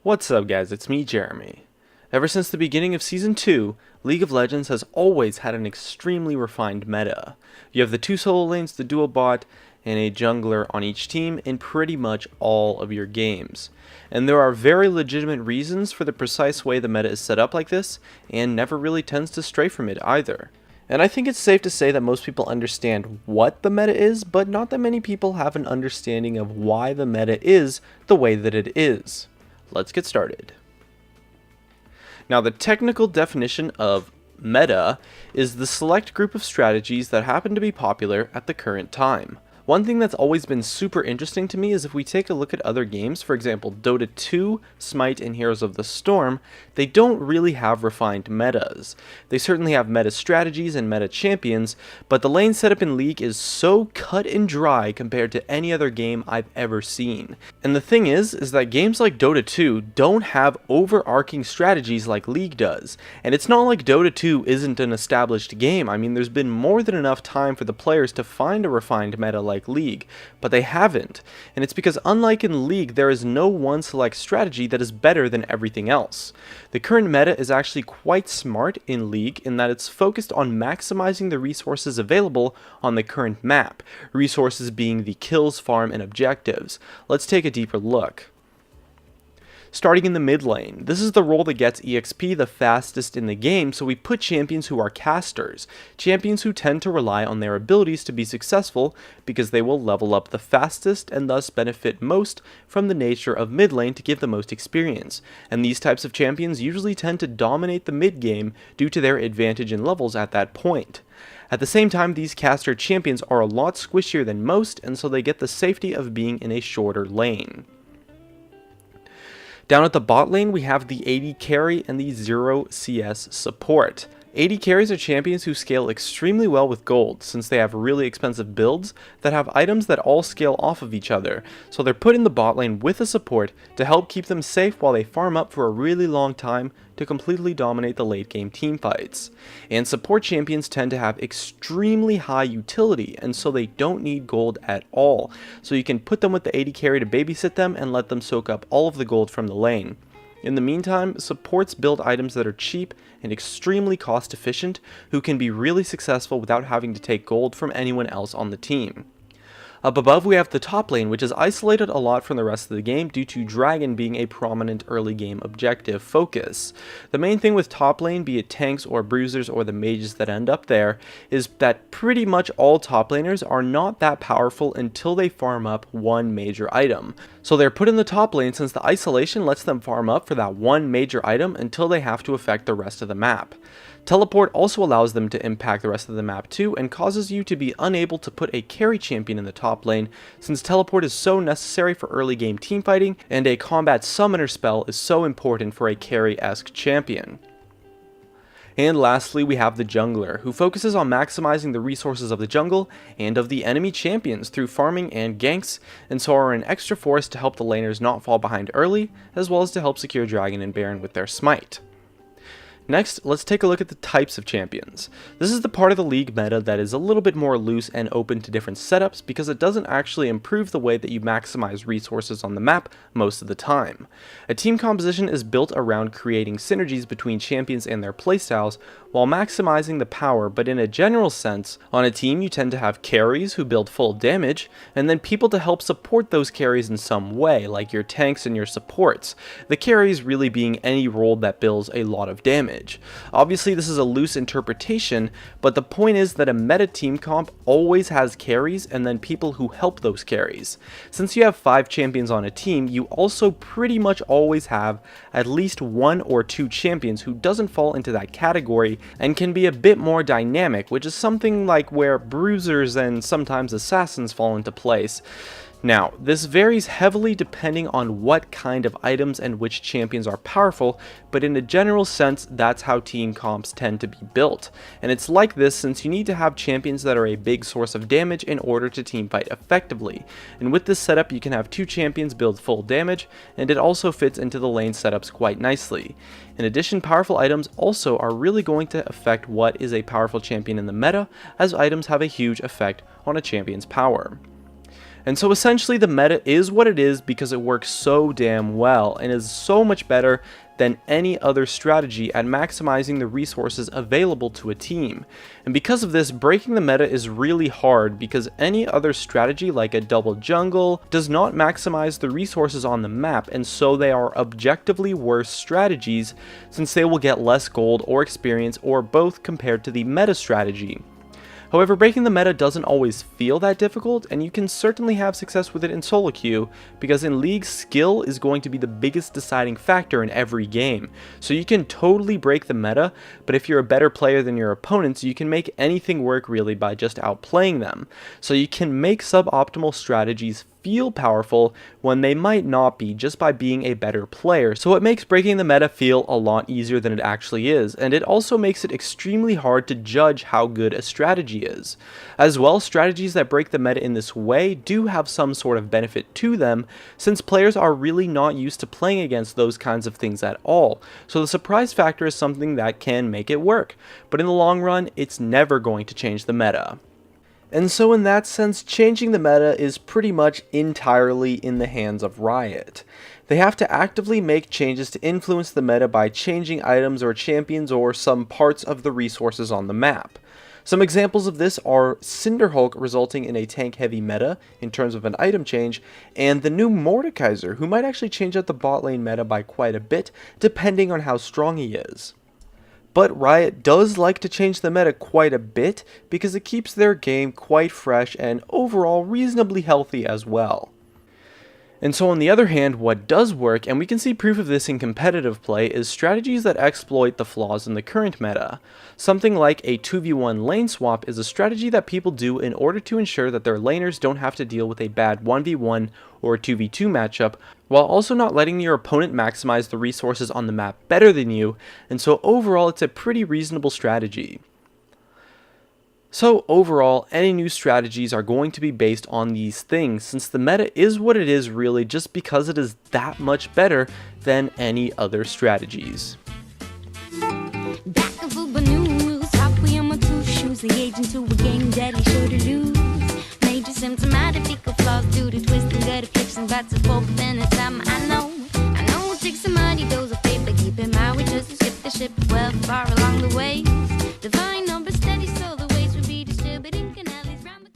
What's up guys, it's me Jeremy. Ever since the beginning of Season 2, League of Legends has always had an extremely refined meta. You have the 2 solo lanes, the dual bot, and a jungler on each team in pretty much all of your games. And there are very legitimate reasons for the precise way the meta is set up like this, and never really tends to stray from it either. And I think it's safe to say that most people understand what the meta is, but not that many people have an understanding of why the meta is the way that it is. Let's get started. Now, the technical definition of meta is the select group of strategies that happen to be popular at the current time. One thing that's always been super interesting to me is if we take a look at other games, for example Dota 2, Smite, and Heroes of the Storm, they don't really have refined metas. They certainly have meta strategies and meta champions, but the lane setup in League is so cut and dry compared to any other game I've ever seen. And the thing is that games like Dota 2 don't have overarching strategies like League does. And it's not like Dota 2 isn't an established game. I mean, there's been more than enough time for the players to find a refined meta like League, but they haven't. And it's because unlike in League, there is no one select strategy that is better than everything else. The current meta is actually quite smart in League in that it's focused on maximizing the resources available on the current map, resources being the kills, farm, and objectives. Let's take a deeper look. Starting in the mid lane, this is the role that gets EXP the fastest in the game, so we put champions who are casters, champions who tend to rely on their abilities to be successful because they will level up the fastest and thus benefit most from the nature of mid lane to give the most experience, and these types of champions usually tend to dominate the mid game due to their advantage in levels at that point. At the same time, these caster champions are a lot squishier than most, and so they get the safety of being in a shorter lane. Down at the bot lane, we have the AD carry and the 0 CS support. AD carries are champions who scale extremely well with gold, since they have really expensive builds that have items that all scale off of each other, so they're put in the bot lane with a support to help keep them safe while they farm up for a really long time to completely dominate the late game teamfights. And support champions tend to have extremely high utility, and so they don't need gold at all, so you can put them with the AD carry to babysit them and let them soak up all of the gold from the lane. In the meantime, supports build items that are cheap and extremely cost efficient, who can be really successful without having to take gold from anyone else on the team. Up above we have the top lane, which is isolated a lot from the rest of the game due to Dragon being a prominent early game objective focus. The main thing with top lane, be it tanks or bruisers or the mages that end up there, is that pretty much all top laners are not that powerful until they farm up one major item. So they're put in the top lane since the isolation lets them farm up for that one major item until they have to affect the rest of the map. Teleport also allows them to impact the rest of the map too, and causes you to be unable to put a carry champion in the top lane, since teleport is so necessary for early game teamfighting, and a combat summoner spell is so important for a carry-esque champion. And lastly, we have the jungler, who focuses on maximizing the resources of the jungle and of the enemy champions through farming and ganks, and so are an extra force to help the laners not fall behind early, as well as to help secure Dragon and Baron with their smite. Next, let's take a look at the types of champions. This is the part of the League meta that is a little bit more loose and open to different setups because it doesn't actually improve the way that you maximize resources on the map most of the time. A team composition is built around creating synergies between champions and their playstyles while maximizing the power, but in a general sense, on a team you tend to have carries who build full damage, and then people to help support those carries in some way, like your tanks and your supports, the carries really being any role that builds a lot of damage. Obviously this is a loose interpretation, but the point is that a meta team comp always has carries and then people who help those carries. Since you have 5 champions on a team, you also pretty much always have at least 1 or 2 champions who doesn't fall into that category and can be a bit more dynamic, which is something like where bruisers and sometimes assassins fall into place. Now, this varies heavily depending on what kind of items and which champions are powerful, but in a general sense, that's how team comps tend to be built. And it's like this since you need to have champions that are a big source of damage in order to teamfight effectively. And with this setup, you can have 2 champions build full damage, and it also fits into the lane setups quite nicely. In addition, powerful items also are really going to affect what is a powerful champion in the meta, as items have a huge effect on a champion's power. And so essentially the meta is what it is because it works so damn well and is so much better than any other strategy at maximizing the resources available to a team. And because of this, breaking the meta is really hard because any other strategy like a double jungle does not maximize the resources on the map, and so they are objectively worse strategies since they will get less gold or experience or both compared to the meta strategy. However, breaking the meta doesn't always feel that difficult, and you can certainly have success with it in solo queue, because in League, skill is going to be the biggest deciding factor in every game. So you can totally break the meta, but if you're a better player than your opponents, you can make anything work really by just outplaying them. So you can make suboptimal strategies feel powerful when they might not be, just by being a better player. So it makes breaking the meta feel a lot easier than it actually is, and it also makes it extremely hard to judge how good a strategy is. As well, strategies that break the meta in this way do have some sort of benefit to them, since players are really not used to playing against those kinds of things at all. So the surprise factor is something that can make it work, but in the long run, it's never going to change the meta. And so in that sense, changing the meta is pretty much entirely in the hands of Riot. They have to actively make changes to influence the meta by changing items or champions or some parts of the resources on the map. Some examples of this are Cinderhulk resulting in a tank-heavy meta in terms of an item change, and the new Mordekaiser, who might actually change out the bot lane meta by quite a bit, depending on how strong he is. But Riot does like to change the meta quite a bit because it keeps their game quite fresh and overall reasonably healthy as well. And so on the other hand, what does work, and we can see proof of this in competitive play, is strategies that exploit the flaws in the current meta. Something like a 2v1 lane swap is a strategy that people do in order to ensure that their laners don't have to deal with a bad 1v1 or 2v2 matchup, while also not letting your opponent maximize the resources on the map better than you, and so overall it's a pretty reasonable strategy. So overall, any new strategies are going to be based on these things, since the meta is what it is really just because it is that much better than any other strategies. Well, far along.